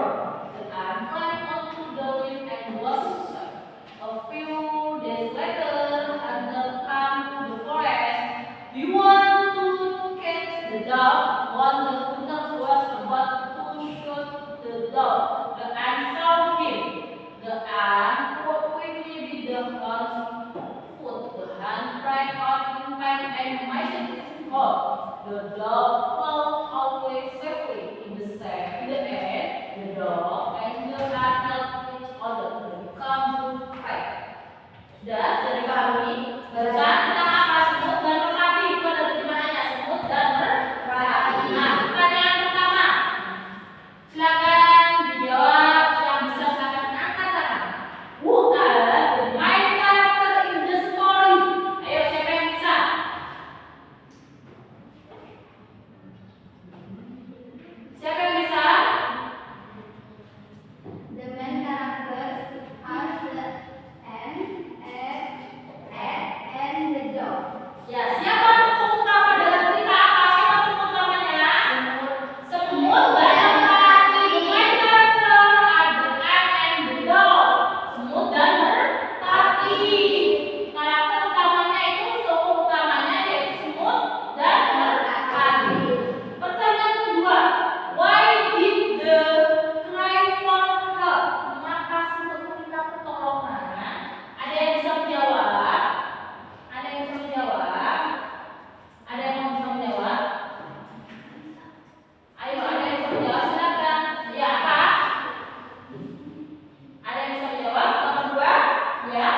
river. The ant climbed onto the leaf and was safe. A few days later, Hunter came to the forest. Do you want to catch the dove? When the hunter was about to shoot the dove, the ant saw him. The ant quickly did the hunt's foot. The ant cried out in pain and measured its hole. The dove flew away safely. In the end, the dove and the ant helped each other to become good friends. Sudah dipahami? Barusan tentang apa? Semut dan merpati. Itu ada terjemahannya, semut dan merpati. Nah, pertanyaan pertama. Silakan dijawab. Yang bisa silakan angkat tangan. Who are the main character in the story? Ayo, siapa yang bisa? Siapa yang bisa? The main characters are the ant, and the dog. Ya, siapa tokoh utama dalam cerita apa? Siapa tokoh utamanya? Semut dan merpati. The main character are the ant and the dog. Semut dan merpati. Karakter utamanya itu, tokoh utamanya yaitu semut dan merpati. Pertanyaan kedua, why did the cry for help? Mengapa semut meminta pertolongan? Ada yang bisa menjawab? Ada yang bisa menjawab? Ada yang bisa menjawab? Ayo, ada yang bisa menjawab? Silakan. Ya, apa? Ada yang bisa menjawab? Nomor dua? Ya.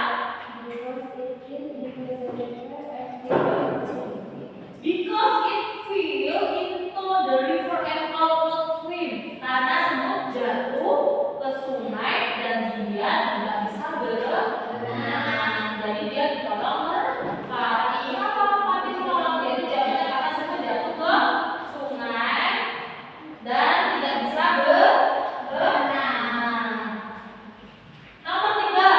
Because it fell into the river and could not swim. Karena semut jatuh ke sungai dan dia tidak bisa berenang. Jadi dia ditolong merpati. Kenapa merpati ditolong? Dia itu jawabnya karena semut jatuh ke sungai dan tidak bisa berenang. Nomor tiga,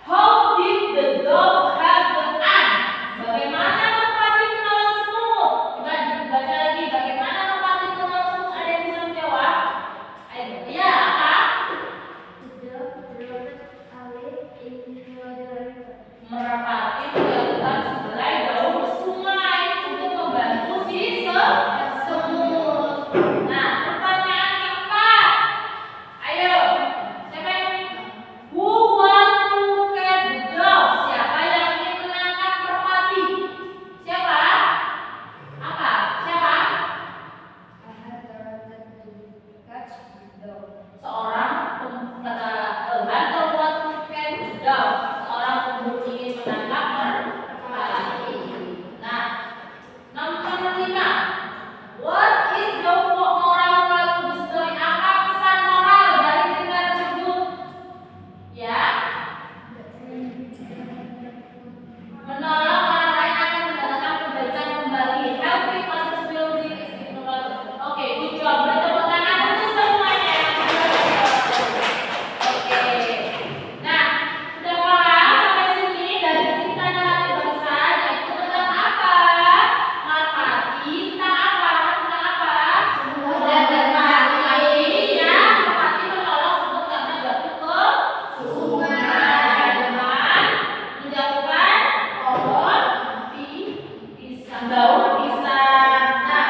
how did the dog help the ant? Bagaimana merpati menolong semut? Coba dibaca lagi. Bagaimana merpati menolong semut? Ada yang bisa menjawab? Ayo, ya apa? Merpati menjatuhkan sehelai daun sungai untuk membantu si semut. Nah, pertanyaan keempat. Ayo, siapa yang who want to catch the dove? Siapa yang ingin menangkap merpati? Siapa? Apa? Siapa? Seorang hunter want to catch the dove. Seorang pemburu ingin menangkap merpati. Nah, nomor lima. What is the moral value of the story? Apa pesan moral dari cerita tersebut? Ya, menolong orang lain akan mendatangkan kebaikan kembali. Helping others will be. Oke, good job. Beri tepuk tangan untuk semuanya. Oke. Nah, sudah paham sampai sini dari cerita naratif barusan, yaitu tentang apa? Merpati tentang apa? Tentang apa? Semut dan merpati. Ya, merpati menolong semut karena jatuh ke sungai dengan menjatuhkan pohon pisang, daun pisang. Nah,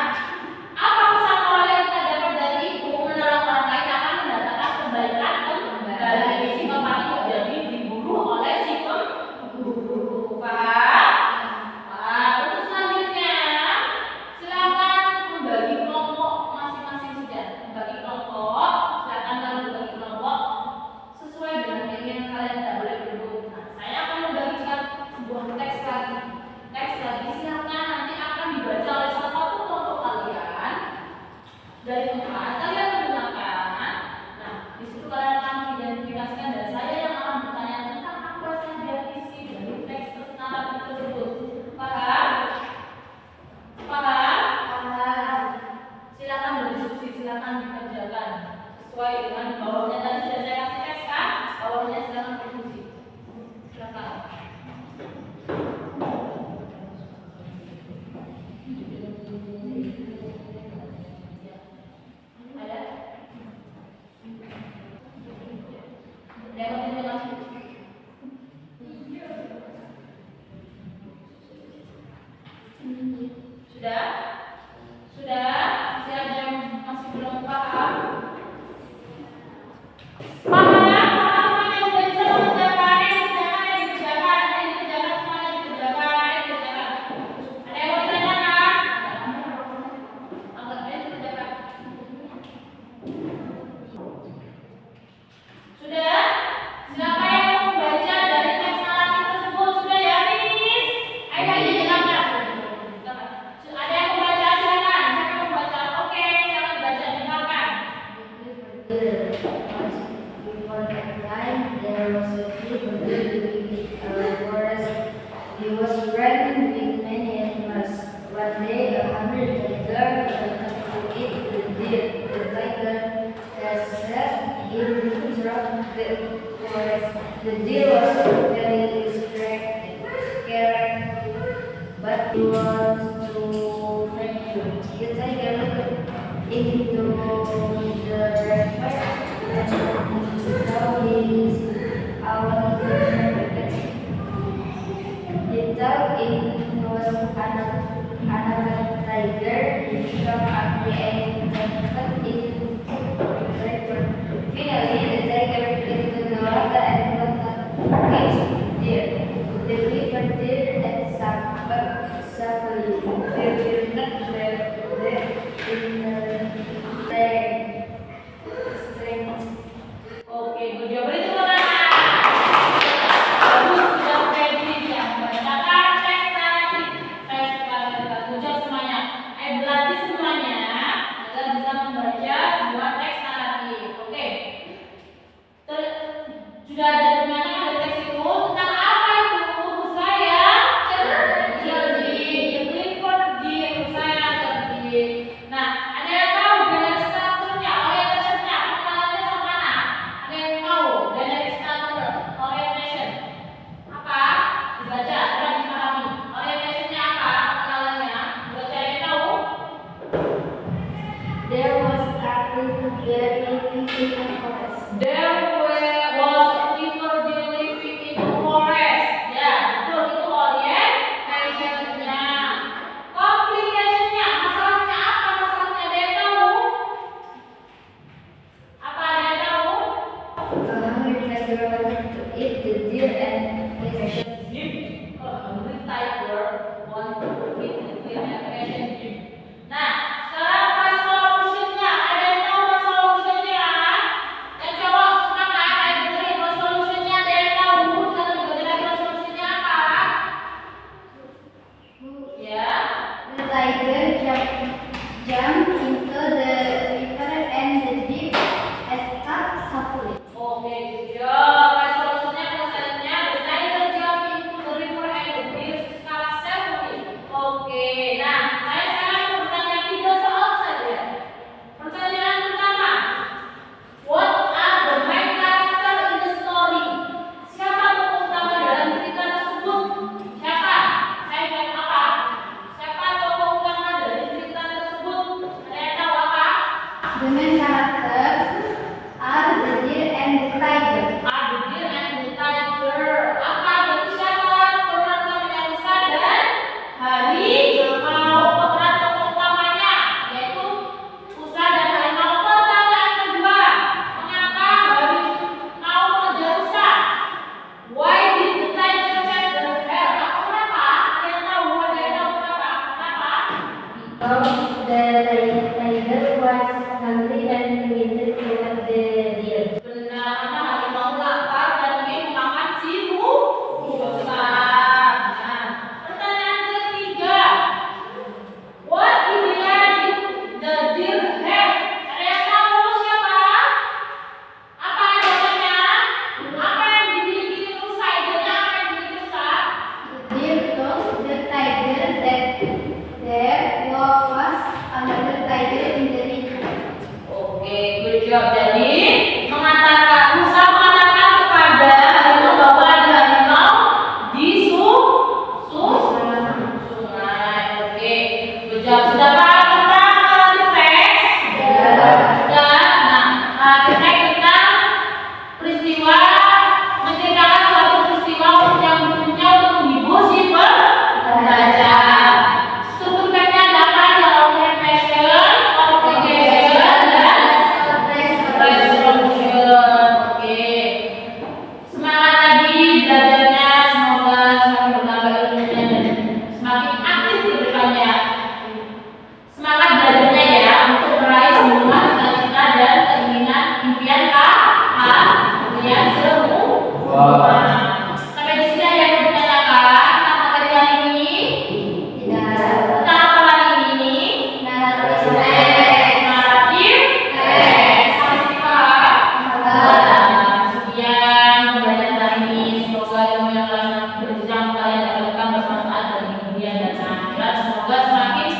apa pesan moral yang kita dapat dari itu? Menolong orang lain akan mendatangkan kebaikan kembali. Si merpati kok jadi diburu oleh si pemburu. Paham? Untuk selanjutnya, silakan membagi kelompok masing-masing saja. Membagi kelompok, silakan kalian membagi kelompok sesuai dengan keinginan kalian, tidak boleh berebut. Nah, saya akan membagikan sebuah teks lagi. Teks lagi silakan nanti akan dibaca oleh salah satu kelompok kalian. Dari tempat kalian menggunakan. Nah, di situ kalian akan mengidentifikasikan dan saya yang akan bertanya tentang apa saja isi dari teks naratif tersebut. Paham? Paham? Paham. Silakan berdiskusi, silakan dikerjakan sesuai dengan bawahnya. Tadi sudah saya kasih teks kan? Bawahnya silakan berdiskusi. Silakan. Ada? Paham? Apakah semuanya sudah bisa mengerjakan? Ayo dikerjakan, ayo dikerjakan, semuanya dikerjakan, ayo dikerjakan. Ada yang mau ditanyakan? Anggap aja dikerjakan. Sudah? Siapa yang mau membaca dari teks naratif tersebut? Sudah ya, finish? Ayo dikerjakan. Ada yang mau baca? Silakan. Siapa yang mau baca? Oke, silakan baca, dengarkan. Before that time, there was a tree living in a forest. He was frightened with many animals. One day, a hungry tiger wanted to eat the deer. The tiger said him through the forest. The deer was very scared, but he was to thank you. The tiger looked into the river and saw his own reflection. He thought it was another tiger. He became angry and jumped into the river. Finally, the tiger fell into the water and could not catch the deer. The river deer and suddenly they did not live there in their strength. Oke, good job. Beri tepuk tangan. Bagus, sudah Febri yang membacakan teks naratif. Saya suka sekali. Good job semuanya. Ayo berlatih semuanya agar bisa membaca sebuah teks naratif. Oke. Sudah ada teman-teman ada teks itu tentang apa itu? Saya cerdik, liver deer, saya cerdik. Nah, ada yang tahu garis strukturnya, orientasinya, pengenalannya sama mana? Ada yang tahu garis struktur, orientation apa? Dibaca, coba dipahami. Orientationnya apa? Pengenalannya, dibaca. Ada yang tahu? There was a river deer living in a forest. There was a liver deer living in the forest. Ya, betul, itu orientationnya. Complicationnya, masalahnya apa? Masalahnya ada yang tahu? Apa ada yang tahu? A hungry tiger wanted to eat the deer and his A hungry tiger want to eat the deer and passion him. Nah, sekarang apa solutionnya? Ada yang tahu apa solutionnya? Yang cowok semangat, ayo dengerin apa solutionnya. Ada yang tahu? Kita dengerin lagi solutionnya apa? Ya. The tiger jumped into the river and the deer escaped safely. Oke, good job. Apa solutionnya? Pesannya, the tiger jump into the river and the deer escaped safely. Oke, nah saya sekarang mau bertanya 3 soal saja. Pertanyaan pertama, what are the main character in the story? Siapa tokoh utama dalam cerita tersebut? Siapa? Saya jawab apa? Siapa tokoh utama dari cerita tersebut? Ada yang tahu apa? The main characters are the deer and the tiger. Are the deer and the tiger. Apa berarti siapa pemeran utamanya? Rusa dan harimau. Pemeran tokoh utamanya yaitu Rusa dan harimau. Pertanyaan kedua, mengapa harimau mengejar Rusa? Why did the tiger chase the hare? Apa kenapa? Ada yang tahu? Ada yang tahu kenapa? Kenapa? Because the tiger was hungry and wanted to eat the deer. Benar, karena harimau lapar dan ingin memakan si rusa. Nah, pertanyaan ketiga, what idea did the deer have? Ada yang tahu siapa? Apa jawabannya? Apa yang dimiliki rusa? Idenya apa yang dimiliki rusa? The deer told the tiger that there was another tiger in the river. Oke, good job. Jadi mengatakan rusa mengatakan kepada harimau bahwa ada harimau di sungai. Oke, good job. Sudah paham tentang relatif teks? Sudah. Nah, teks tentang peristiwa menceritakan suatu peristiwa yang berfungsi untuk menghibur si pembaca. Struktur teksnya ada apa? Ada orientation, obligation, dan Sampai di sini ada yang mau ditanyakan tentang materi hari ini? Tidak. Tentang apa hari ini? Naratif. Masih paham? Sekian pembelajaran hari ini. Semoga ilmu yang kalian kalian dapatkan bermanfaat bagi dunia dan akhirat. Semoga semakin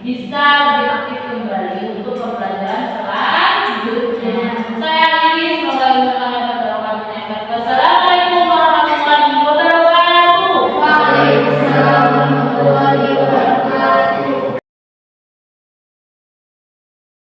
bisa lebih aktif kembali untuk pembelajaran